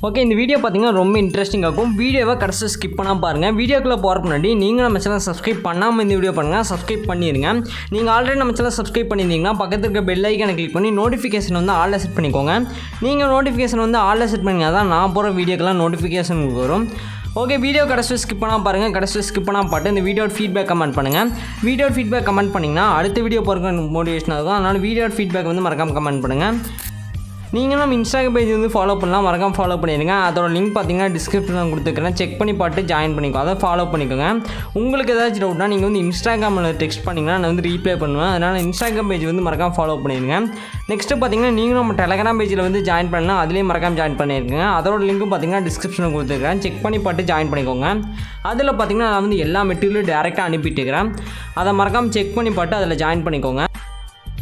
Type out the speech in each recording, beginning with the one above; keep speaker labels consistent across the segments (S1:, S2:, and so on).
S1: Okay, இந்த video பார்த்தீங்கன்னா ரொம்ப இன்ட்ரெஸ்டிங்காக இருக்கும். வீடியோவை கடைசி ஸ்கிப் பண்ணாமல் பாருங்கள். வீடியோக்குள்ளே போகிறக்கு முன்னாடி நீங்கள் நம்ம சேனல் சப்ஸ்கிரைப் பண்ணாமல் இந்த வீடியோ பண்ணுங்கள், சப்ஸ்கிரைப் பண்ணிடுங்க. நீங்கள் ஆல்ரெடி நம்ம சேனல் சப்ஸ்கிரைப் பண்ணியிருந்தீங்கன்னா பக்கத்தில் இருக்க பெல் ஐக்கானை கிளிக் பண்ணி நோட்டிஃபிகேஷன் வந்து ஆலில் செட் பண்ணிக்கோங்க. நீங்கள் நோட்டிஃபிகேஷன் வந்து ஆலில் செட் பண்ணிங்கன்னா தான் நான் போகிற வீடியோக்கெல்லாம் நோட்டிஃபிகேஷன் வரும். ஓகே, வீடியோ கடைசி ஸ்கிப் பண்ணாமல் பாருங்கள். கடைசி ஸ்கிப் பண்ணாமல் பார்த்து இந்த வீடியோட ஃபீட்பேக் கமெண்ட் பண்ணுங்கள். வீடியோட ஃபீட்பேக் கமெண்ட் பண்ணிங்கன்னா அடுத்த வீடியோ போகிறக்கு மோட்டிவேஷனாக இருக்கும். அதனால் வீடியோட ஃபீட்பேக் வந்து மறக்காமல் கமெண்ட் பண்ணுங்கள். நீங்கள் நம்ம இன்ஸ்டாகிராம் பேஜ் வந்து ஃபாலோ பண்ணலாம், மறக்காமல் ஃபாலோ பண்ணிடுங்க. அதோட லிங்க் பார்த்தீங்கன்னா டிஸ்கிரிப்ஷனில் கொடுத்துருக்கேன், செக் பண்ணி பார்த்து ஜாயின் பண்ணிக்கோ, அதை ஃபாலோ பண்ணிக்கோங்க. உங்களுக்கு ஏதாச்சும் டவுட்னா நீங்கள் வந்து இன்ஸ்டாகிராமில் டெக்ஸ்ட் பண்ணிங்கன்னா நான் வந்து ரீப்ளை பண்ணுவேன். அதனால் இன்ஸ்டாகிராம் பேஜ் வந்து மறக்காமல் ஃபாலோ பண்ணிடுங்க. நெக்ஸ்ட்டு பார்த்தீங்கன்னா நீங்களும் நம்ம டெலகிராம் பேஜில் வந்து ஜாயின் பண்ணலாம், அதுலேயும் மறக்காமல் ஜாயின் பண்ணியிருக்கேன். அதோட லிங்க்கும் பார்த்தீங்கன்னா டிஸ்கிரிப்ஷனில் கொடுத்துருக்கேன், செக் பண்ணி பார்த்து ஜாயின் பண்ணிக்கோங்க. அதில் பார்த்தீங்கன்னா நான் வந்து எல்லா மெட்டீரியலும் டேரெக்டாக அனுப்பிட்டுருக்கிறேன், அதை மறக்காமல் செக் பண்ணி பார்த்து அதில் ஜாயின் பண்ணிக்கோங்க.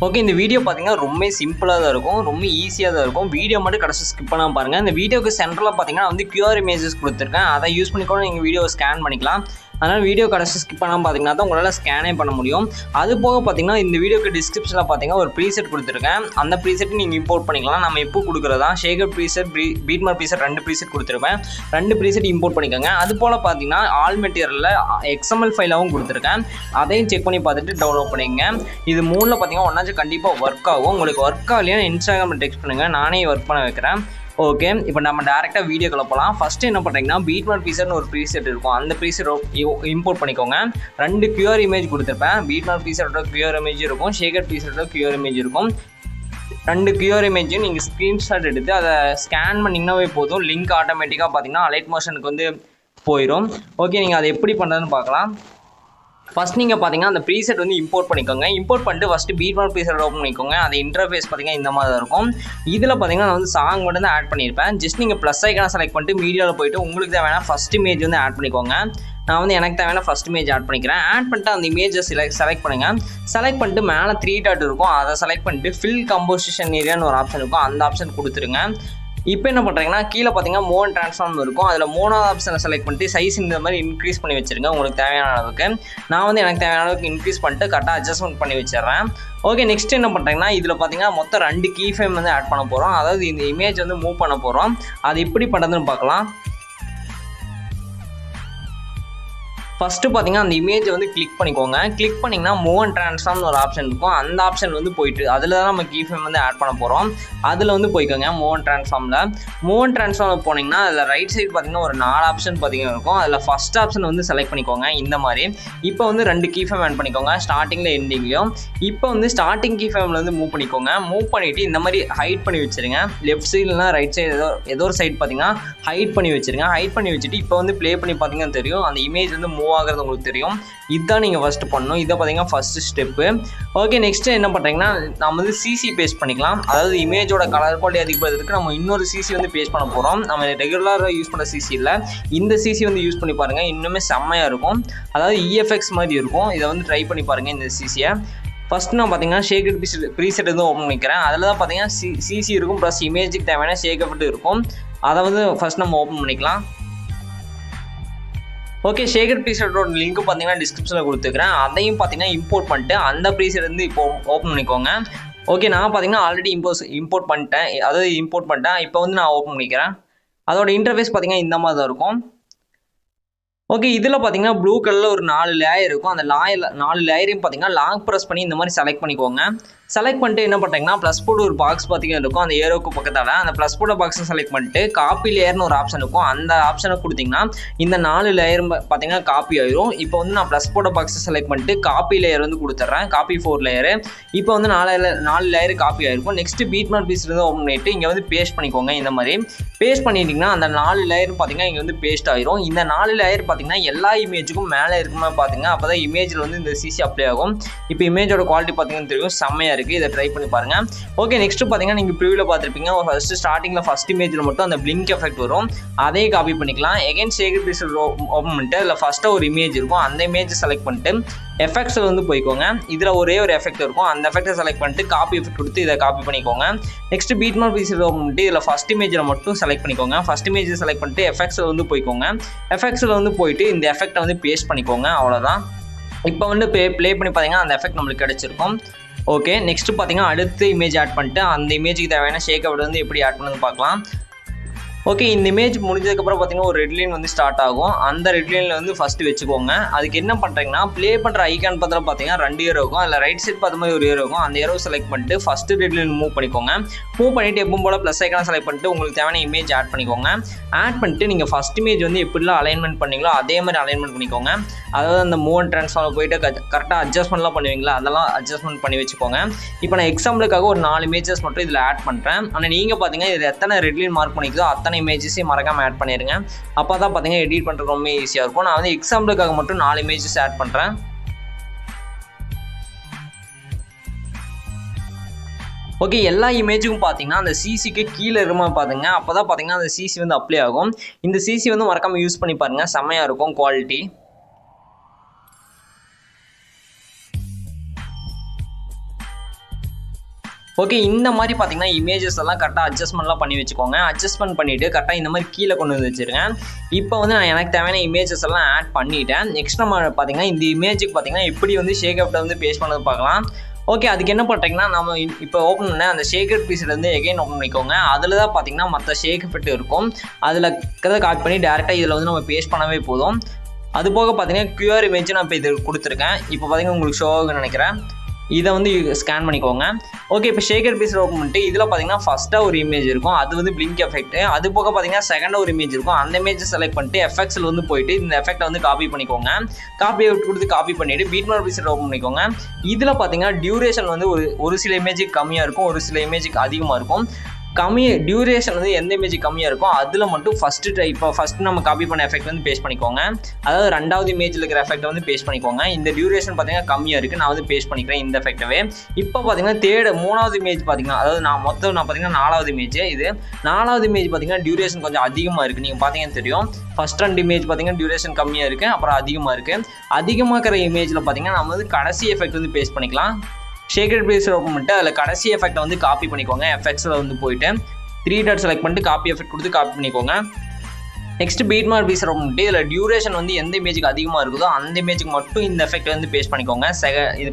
S1: ஓகே, இந்த வீடியோ பார்த்தீங்கன்னா ரொம்ப சிம்பிளாக தான் இருக்கும், ரொம்ப ஈஸியாக தான் இருக்கும். வீடியோ மட்டும் கடைசி ஸ்கிப் பண்ணாமல் பாருங்கள். இந்த வீடியோக்கு சென்டரில் பார்த்தீங்கன்னா வந்து QR இமேஜஸ் கொடுத்துருக்கேன், அதை யூஸ் பண்ணிக்கோங்க. நீங்கள் வீடியோவை ஸ்கேன் பண்ணிக்கலாம். அதனால் வீடியோ கடைசி ஸ்கிப் பண்ணாமல் பார்த்தீங்கன்னா தான் உங்களால் ஸ்கேனே பண்ண முடியும். அது போக பார்த்தீங்கன்னா இந்த வீடியோக்கு டிஸ்கிரிப்ஷனில் பார்த்தீங்கன்னா ஒரு ப்ரீசெட் கொடுத்துருக்கேன், அந்த ப்ரீசெட் நீங்கள் இம்போர்ட் பண்ணிக்கலாம். நம்ம இப்போ கொடுக்குறதா ஷேகர் ப்ரீசெட், பீட்மார்க் ப்ரீசெட், 2 ப்ரீசெட் கொடுத்துருப்பேன். 2 ப்ரீசெட் இம்போர்ட் பண்ணிக்கோங்க. அது போல் பார்த்தீங்கன்னா ஆல் மெட்டீரியலில் XML ஃபைலாகவும் கொடுத்துருக்கேன், அதையும் செக் பண்ணி பார்த்துட்டு டவுன்லோட் பண்ணிக்கங்க. இது 3ல் பார்த்தீங்கன்னா ஒன்றாச்சும் கண்டிப்பாக ஒர்க் ஆகும். உங்களுக்கு ஒர்க் ஆகலையா இன்ஸ்டாகிராமில் டெக்ஸ்ட் பண்ணுங்கள், நானே ஒர்க் பண்ண வைக்கிறேன். ஓகே, இப்போ நம்ம டேரெக்டாக வீடியோக்குள்ள போகலாம். ஃபஸ்ட்டு என்ன பண்ணுறீங்கன்னா பீட்மார்க் ப்ரீசெட்னு ஒரு ப்ரீசெட் இருக்கும், அந்த ப்ரீசெட் இம்போர்ட் பண்ணிக்கோங்க. 2 QR இமேஜ் கொடுத்துருப்பேன். பீட்மார்க் ப்ரீசெட்டோட QR இமேஜ் இருக்கும், ஷேகர் ப்ரீசெட்டோட QR இமேஜ் இருக்கும். 2 QR இமேஜும் நீங்கள் ஸ்க்ரீன்ஷாட் எடுத்து அதை ஸ்கேன் பண்ணிங்கன்னாவே போதும். லிங்க் ஆட்டோமேட்டிக்காக பார்த்தீங்கன்னா அலைட் மோஷனுக்கு வந்து போயிடும். ஓகே, நீங்கள் அதை எப்படி பண்ணுறதுன்னு பார்க்கலாம். ஃபஸ்ட் நீங்கள் பார்த்தீங்கன்னா அந்த ப்ரீசெட் வந்து இம்போர்ட் பண்ணிக்கோங்க. இம்போர்ட் பண்ணிட்டு ஃபஸ்ட்டு பீட்மார்க் ப்ரீசெட் ஓப்பன் பண்ணிக்கோங்க. அது இன்டர்ஃபேஸ் பார்த்தீங்கன்னா இந்த மாதிரி தான் இருக்கும். இதில் பார்த்தீங்கன்னா நான் வந்து சாங் மட்டும் தான் ஆட் பண்ணியிருப்பேன். ஜஸ்ட் நீங்கள் ப்ளஸ் ஐக்கான செலக்ட் பண்ணிட்டு மீடியாவில் போய்ட்டு உங்களுக்கு தேவையான ஃபஸ்ட் இமேஜ் வந்து ஆட் பண்ணிக்கோங்க. நான் வந்து எனக்கு தேவையான ஃபஸ்ட் இமேஜ் ஆட் பண்ணிக்கிறேன். ஆட் பண்ணிட்டு அந்த இமேஜை செலக்ட் பண்ணுங்கள். செலக்ட் பண்ணிட்டு மேலே 3 டாட் இருக்கும், அதை செலக்ட் பண்ணிட்டு ஃபில் கம்போசிஷன் ஏரியான்னு ஒரு ஆப்ஷன் இருக்கும், அந்த ஆப்ஷன் கொடுத்துருங்க. இப்போ என்ன பண்ணுறீங்கன்னா கீழே பார்த்தீங்கன்னா மூவ் அண்ட் ட்ரான்ஸ்ஃபார்ம் இருக்கும், அதில் 3வது ஆப்ஷனை செலக்ட் பண்ணிட்டு சைஸ் இந்த மாதிரி இன்க்ரீஸ் பண்ணி வச்சுருங்க உங்களுக்கு தேவையான அளவுக்கு. நான் வந்து எனக்கு தேவையான அளவுக்கு இன்க்ரீஸ் பண்ணிட்டு கரெக்டாக அட்ஜஸ்ட்மெண்ட் பண்ணி வச்சிடுறேன். ஓகே, நெக்ஸ்ட் என்ன பண்ணுறீங்கன்னா இதில் பார்த்தீங்கன்னா மொத்தம் 2 கீ ஃப்ரேம் வந்து ஆட் பண்ண போகிறோம், அதாவது இந்த இமேஜ் வந்து மூவ் பண்ண போகிறோம். அது எப்படி பண்ணுறதுன்னு பார்க்கலாம். ஃபஸ்ட்டு பார்த்தீங்கன்னா அந்த இமேஜை வந்து கிளிக் பண்ணிக்கோங்க. கிளிக் பண்ணிங்கன்னா மூவ் அண்ட் ட்ரான்ஸ்ஃபார்ம்னு ஒரு ஆப்ஷன் இருக்கும், அந்த ஆப்ஷன் வந்து போயிட்டு அதில் தான் நம்ம கீ ஃப்ரேம் வந்து ஆட் பண்ண போகிறோம். அதில் வந்து போய்க்கோங்க மூவ் அண்ட் ட்ரான்ஸ்ஃபார்மில். மூவ் அண்ட் ட்ரான்ஸ்ஃபார்மில் போனீங்கன்னா அதில் ரைட் சைடு பார்த்தீங்கன்னா ஒரு 4 ஆப்ஷன் பார்த்தீங்கன்னா இருக்கும். அதில் ஃபஸ்ட் ஆப்ஷன் வந்து செலக்ட் பண்ணிக்கோங்க இந்த மாதிரி. இப்போ வந்து 2 கீ ஃப்ரேம் ஆட் பண்ணிக்கோங்க, ஸ்டார்டிங்கில் எண்டிங்லையும். இப்போ வந்து ஸ்டார்டிங் கீ ஃப்ரேமில் வந்து மூவ் பண்ணிக்கோங்க. மூவ் பண்ணிவிட்டு இந்த மாதிரி ஹைட் பண்ணி வச்சுருங்க. லெஃப்ட் சைடு இல்லைனா ரைட் சைடு ஏதோ ஒரு சைடு பார்த்தீங்கன்னா ஹைட் பண்ணி வச்சுருங்க. ஹைட் பண்ணி வச்சுட்டு இப்போ வந்து ப்ளே பண்ணி பார்த்தீங்கன்னா தெரியும் அந்த இமேஜ் வந்து மூவ் ஆகிறது உங்களுக்கு தெரியும். இதுதான் நீங்கள் ஃபஸ்ட்டு பண்ணணும். இதை பார்த்தீங்கன்னா ஃபஸ்ட்டு ஸ்டெப்பு. ஓகே, நெக்ஸ்ட்டு என்ன பண்ணுறீங்கன்னா நம்ம வந்து CC பேஸ்ட் பண்ணிக்கலாம். அதாவது இமேஜோட கலர் குவாலிட்டி அதிகப்படுறதுக்கு நம்ம இன்னொரு CC வந்து பேஸ்ட் பண்ண போகிறோம். நம்ம ரெகுலராக யூஸ் பண்ண CC இல்லை, இந்த CC வந்து யூஸ் பண்ணி பாருங்கள், இன்னுமே செம்மையாக இருக்கும். அதாவது EFX மாதிரி இருக்கும். இதை வந்து ட்ரை பண்ணி பாருங்கள் இந்த CCயை. ஃபஸ்ட்டு நான் பார்த்தீங்கன்னா ஷேகர் ப்ரீசெட் வந்து ஓப்பன் பண்ணிக்கிறேன். அதில் தான் பார்த்தீங்கன்னா CC இருக்கும், ப்ளஸ் இமேஜுக்கு தேவையான ஷேகர் இருக்கும். அதை வந்து ஃபஸ்ட் நம்ம ஓப்பன் பண்ணிக்கலாம். ஓகே, ஷேகர் ப்ரீசெட்டோட லிங்க்கு பார்த்தீங்கன்னா டிஸ்கிரிப்ஷனில் கொடுத்துருக்கிறேன், அதையும் பார்த்தீங்கன்னா இம்போர்ட் பண்ணிட்டு அந்த ப்ரீசெட் வந்து இப்போ ஓப்பன் பண்ணிக்கோங்க. ஓகே, நான் பார்த்தீங்கன்னா ஆல்ரெடி இம்போர்ட் பண்ணிட்டேன், இப்போ வந்து நான் ஓப்பன் பண்ணிக்கிறேன். அதோட இன்டர்ஃபேஸ் பார்த்தீங்கன்னா இந்த மாதிரி தான் இருக்கும். ஓகே, இதில் பார்த்தீங்கன்னா ப்ளூ கலரில் ஒரு 4 லேயர் இருக்கும். அந்த 4 லேயரையும் பார்த்தீங்கன்னா லாங் ப்ரெஸ் பண்ணி இந்த மாதிரி செலக்ட் பண்ணிக்கோங்க. செலக்ட் பண்ணிட்டு என்ன பண்ணுறீங்கன்னா ப்ளஸ் போர்டு ஒரு பாக்ஸ் பார்த்தீங்கன்னா இருக்கும், அந்த ஏரோக்கு பக்கத்தால் அந்த ப்ளஸ் போர்டு பாக்ஸை செலக்ட் பண்ணிட்டு காப்பி லேயர்னு ஒரு ஆப்ஷன் இருக்கும், அந்த ஆப்ஷனை கொடுத்தீங்கன்னா இந்த 4 லேயர் பார்த்தீங்கன்னா காப்பி ஆயிரும். இப்போ வந்து நான் ப்ளஸ் போர்டு பாக்ஸை செலக்ட் பண்ணிட்டு காப்பி லேயர் வந்து கொடுத்துட்றேன், காப்பி 4 லேயரு. இப்போ வந்து 4 லேயர் காப்பி ஆயிருக்கும். நெக்ஸ்ட்டு பீட்மார்க் ப்ரீசெட் வந்து ஓப்பன் பண்ணிட்டு இங்கே வந்து பேஸ்ட் பண்ணிக்கோங்க. இந்த மாதிரி பேஸ்ட் பண்ணிட்டீங்கன்னா அந்த 4 லேயர் பார்த்தீங்கன்னா இங்கே வந்து பேஸ்ட் ஆயிரும். இந்த 4 லேயர் பார்த்தீங்கன்னா எல்லா இமேஜுக்கும் மேலே இருக்குமா பார்த்தீங்க, அப்போ தான் இமேஜில் வந்து இந்த CC அப்ளை ஆகும். இப்போ இமேஜோட குவாலிட்டி பார்த்தீங்கன்னா தெரியும், செம்மையாக இருக்குது. இதை ட்ரை பண்ணி பாருங்கள். ஓகே, நெக்ஸ்ட் பார்த்தீங்கன்னா நீங்கள் ப்ரிவியூவில் பார்த்துருப்பீங்க, ஃபஸ்ட்டு ஸ்டார்டிங்கில் ஃபஸ்ட் இமேஜில் மட்டும் அந்த பிளிங்க் எஃபெக்ட் வரும், அதே காப்பி பண்ணிக்கலாம். எகைன் ஷேகர் ப்ரீசெட் ஓப்பன் பண்ணிட்டு அதில் ஃபஸ்ட்டாக ஒரு இமேஜ் இருக்கும், அந்த இமேஜை செலக்ட் பண்ணிட்டு எஃபெக்ட்ஸில் வந்து போய்க்கோங்க. இதில் ஒரே ஒரு எஃபெக்ட் இருக்கும், அந்த எஃபெக்ட்டை செலக்ட் பண்ணிட்டு காப்பி எஃபெக்ட் கொடுத்து இதை காப்பி பண்ணிக்கோங்க. நெக்ஸ்ட் பீட்மார்க் ப்ரீசெட் ஓப்பன் பண்ணிட்டு இதில் ஃபஸ்ட் இமேஜில் மட்டும் செலக்ட் பண்ணிக்கோங்க. ஃபஸ்ட் இமேஜை செலக்ட் பண்ணிட்டு எஃபெக்ட்ஸில் வந்து போய்க்கோங்க. எஃபெக்ட்ஸில் வந்து போயிட்டு இந்த எஃபெக்ட்டை வந்து பேஸ்ட் பண்ணிக்கோங்க, அவ்வளோதான். இப்போ வந்து ப்ளே பண்ணி பார்த்தீங்கன்னா அந்த எஃபெக்ட் நம்மளுக்கு கிடச்சிருக்கும். ஓகே, நெக்ஸ்ட்டு பார்த்தீங்கன்னா அடுத்த இமேஜ் ஆட் பண்ணிட்டு அந்த இமேஜுக்கு தேவையான ஷேக் அவுட் வந்து எப்படி ஆட் பண்ணுறது பார்க்கலாம். ஓகே, இந்த இமேஜ் முடிஞ்சதுக்கப்புறம் பார்த்தீங்கன்னா ஒரு ரெட் லைன் வந்து ஸ்டார்ட் ஆகும். அந்த ரெட் லைனில் வந்து ஃபஸ்ட்டு வச்சுக்கோங்க. அதுக்கு என்ன பண்ணுறீங்கன்னா ப்ளே பண்ணுற ஐக்கான் பக்கத்தில் பார்த்தீங்கன்னா 2 ஏரோ இருக்கும். அதில் ரைட் சைட் பார்த்த மாதிரி ஒரு ஏரோ இருக்கும். அந்த ஏரோ செலக்ட் பண்ணிட்டு ஃபஸ்ட்டு ரெட் லைன் மூவ் பண்ணிக்கோங்க. மூவ் பண்ணிவிட்டு எப்பவும் போல் ப்ளஸ் ஐக்கான செலக்ட் பண்ணிட்டு உங்களுக்கு தேவையான இமேஜ் ஆட் பண்ணிக்கோங்க. ஆட் பண்ணிட்டு நீங்கள் ஃபஸ்ட் இமேஜ் வந்து எப்படிலாம் அலைன்மெண்ட் பண்ணீங்களோ அதே மாதிரி அலைன்மெண்ட் பண்ணிக்கோங்க. அதாவது அந்த மூவ் அண்ட் ட்ரான்ஸ்ஃபார்ம் போயிட்டு கரெக்டாக அட்ஜஸ்ட்மெண்ட்லாம் பண்ணுவீங்களா, அதெல்லாம் அட்ஜஸ்ட்மெண்ட் பண்ணி வச்சுக்கோங்க. இப்போ நான் எக்ஸாம்பிளுக்காக ஒரு 4 இமேஜஸ் மட்டும் இதில் ஆட் பண்ணுறேன். ஆனால் நீங்கள் பார்த்தீங்கன்னா இது எத்தனை ரெட் லைன் மார்க் பண்ணிக்குதோ அத்தனை இமேஜஸையும் மறக்காம ஆட் பண்ணிடுங்க. அப்போ தான் பார்த்தீங்கன்னா எடிட் பண்ணுறது ரொம்ப ஈஸியாக இருக்கும். நான் வந்து எக்ஸாம்பிளுக்காக மட்டும் 4 இமேஜஸ் ஆட் பண்ணுறேன். ஓகே, எல்லா இமேஜுக்கும் பார்த்தீங்கன்னா அந்த சிசிக்கு கீழே இருமா பாருங்க. அப்போ தான் பார்த்தீங்கன்னா அந்த சிசி வந்து அப்ளை ஆகும். இந்த சிசி வந்து மறக்காமல் யூஸ் பண்ணி பாருங்கள், செம்மையாக இருக்கும் குவாலிட்டி. ஓகே, இந்த மாதிரி பார்த்தீங்கன்னா இமேஜஸ் எல்லாம் கரெக்டாக அட்ஜஸ்ட்மெண்ட்லாம் பண்ணி வச்சுக்கோங்க. அட்ஜஸ்ட்மெண்ட் பண்ணிவிட்டு கரெக்டாக இந்த மாதிரி கீழே கொண்டு வந்து வச்சுருங்க. இப்போ வந்து நான் எனக்கு தேவையான இமேஜஸ் எல்லாம் ஆட் பண்ணிவிட்டேன். நெக்ஸ்ட் நம்ம பார்த்தீங்கன்னா இந்த இமேஜுக்கு பார்த்தீங்கன்னா எப்படி வந்து ஷேக் அப்ல வந்து பேஸ்ட் பண்ணது பார்க்கலாம். ஓகே, அதுக்கு என்ன பண்ணுறீங்கன்னா நம்ம இப்போ ஓப்பன் பண்ண அந்த ஷேக்கட் பீஸில் வந்து எகைன் ஓப்பன் பண்ணிக்கோங்க. அதில் தான் பார்த்தீங்கன்னா மற்ற ஷேக் எஃபெக்ட் இருக்கும். அதில் காப்பி பண்ணி டேரெக்டாக இதில் வந்து நம்ம பேஸ்ட் பண்ணவே போதும். அது போக பார்த்தீங்கன்னா QR இமேஜ் நான் இப்போ இது கொடுத்துருக்கேன். இப்போ பார்த்தீங்கன்னா உங்களுக்கு ஷோ ஆகுன்னு நினைக்கிறேன். இதை வந்து ஸ்கேன் பண்ணிக்கோங்க. ஓகே, இப்போ ஷேக்கர் பீஸில் ஓப்பன் பண்ணிட்டு இதில் பார்த்தீங்கன்னா ஃபஸ்ட்டாக ஒரு இமேஜ் இருக்கும், அது வந்து பிளிங்க் எஃபெக்ட். அது போக பார்த்தீங்கன்னா செகண்டாக ஒரு இமேஜ் இருக்கும். அந்த இமேஜை செலக்ட் பண்ணிட்டு எஃபெக்ட்ஸில் வந்து போயிட்டு இந்த எஃபெக்ட்டை வந்து காப்பி பண்ணிக்கோங்க. காப்பி கொடுத்து காப்பி பண்ணிவிட்டு பீட்மார்க் பீஸில் ஓப்பன் பண்ணிக்கோங்க. இதில் பார்த்தீங்கன்னா டியூரேஷன் வந்து ஒரு சில இமேஜுக்கு கம்மியாக இருக்கும், ஒரு சில இமேஜுக்கு அதிகமாக இருக்கும். டியூரேஷன் வந்து எந்த இமேஜ் கம்மியாக இருக்கும் அதில் மட்டும் ஃபஸ்ட்டு நம்ம காப்பி பண்ண எஃபெக்ட் வந்து பேஸ்ட் பண்ணிக்கோங்க. அதாவது 2வது இமேஜில் இருக்கிற எஃபெக்ட்டை வந்து பேஸ்ட் பண்ணிக்கோங்க. இந்த டியூரேஷன் பார்த்தீங்கன்னா கம்மியாக இருக்குது, நான் வந்து பேஸ்ட் பண்ணிக்கிறேன் இந்த எஃபெக்ட்டவே. இப்போ பார்த்தீங்கன்னா 3வது இமேஜ் பார்த்தீங்கன்னா அதாவது நான் பார்த்தீங்கன்னா 4வது இமேஜ். இது 4வது இமேஜ் பார்த்தீங்கன்னா டியூரேஷன் கொஞ்சம் அதிகமாக இருக்குது. நீங்கள் பார்த்தீங்கன்னா தெரியும், ஃபஸ்ட் 2 இமேஜ் பார்த்தீங்கன்னா டியூரேஷன் கம்மியாக இருக்குது, அப்புறம் அதிகமாக இருக்குது. அதிகமாக இருக்கிற இமேஜில் பார்த்தீங்கன்னா நம்ம வந்து கடைசி எஃபெக்ட் வந்து பேஸ்ட் பண்ணிக்கலாம். ஷேக்கட் பீஸில் ஓப்பன் பண்ணிட்டு அதில் கடைசி எஃபெக்ட்டை வந்து காப்பி பண்ணிக்கோங்க. எஃபெக்ட்ஸில் வந்து போயிட்டு 3 டாட் செலக்ட் பண்ணிட்டு காப்பி எஃபெக்ட் கொடுத்து காப்பி பண்ணிக்கோங்க. நெக்ஸ்ட் பீட்மார்க் பீஸில் ஓப்பன் பண்ணிட்டு இதில் டியூரேஷன் வந்து எந்த இமேஜுக்கு அதிகமாக இருக்குதோ அந்த இமேஜுக்கு மட்டும் இந்த எஃபெக்ட் வந்து பேஸ்ட் பண்ணிக்கோங்க. இது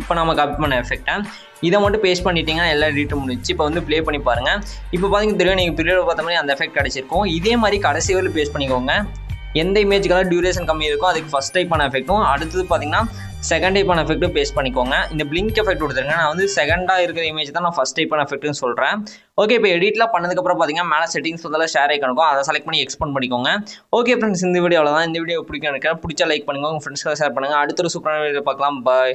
S1: இப்போ நம்ம காப்பி பண்ண எஃபெக்ட்டை இதை மட்டும் பேஸ்ட் பண்ணிட்டீங்கன்னா எல்லா எடிட்டும் முடிச்சு. இப்போ வந்து ப்ளே பண்ணி பாருங்கள். இப்போ பார்த்தீங்கன்னா தெரியும், நீங்கள் பீரியட் பார்த்த மாதிரி அந்த எஃபெக்ட் கிடச்சிருக்கும். இதே மாதிரி கடைசி வரையும் பேஸ்ட் பண்ணிக்கோங்க. எந்த இமேஜுக்கெல்லாம் டியூரேஷன் கம்மி இருக்கும் அதுக்கு ஃபஸ்ட் டைப்பான எஃபெக்ட்டும், அடுத்தது பார்த்தீங்கன்னா செகண்ட் டைப்பான எஃபெக்ட்டும் பேஸ்ட் பண்ணிக்கோங்க. இந்த பிளிங்க் எஃபெக்ட் கொடுத்துருங்க. நான் வந்து செகண்டாக இருக்கிற இமேஜ் தான் நான் ஃபஸ்ட் டைப்பான எஃபெக்ட்னு சொல்கிறேன். ஓகே, இப்போ எடிட்லாம் பண்ணதுக்கப்புறம் பார்த்தீங்கன்னா மேலே செட்டிங்ஸ் பதில் ஷேர் ஐக்கனுக்கும் அதை செலக்ட் பண்ணி எக்ஸ்போர்ட் பண்ணிக்கோங்க. ஓகே ஃப்ரெண்ட்ஸ், இந்த வீடியோ அவ்வளோதான். இந்த வீடியோ பிடிக்கும் நினைக்கிறேன். பிடிச்சா லைக் பண்ணுங்கள், உங்கள் ஃப்ரெண்ட்ஸ்க்காக ஷேர் பண்ணுங்கள். அடுத்த ஒரு சூப்பரான வீடியோ பார்க்கலாம். பாய்.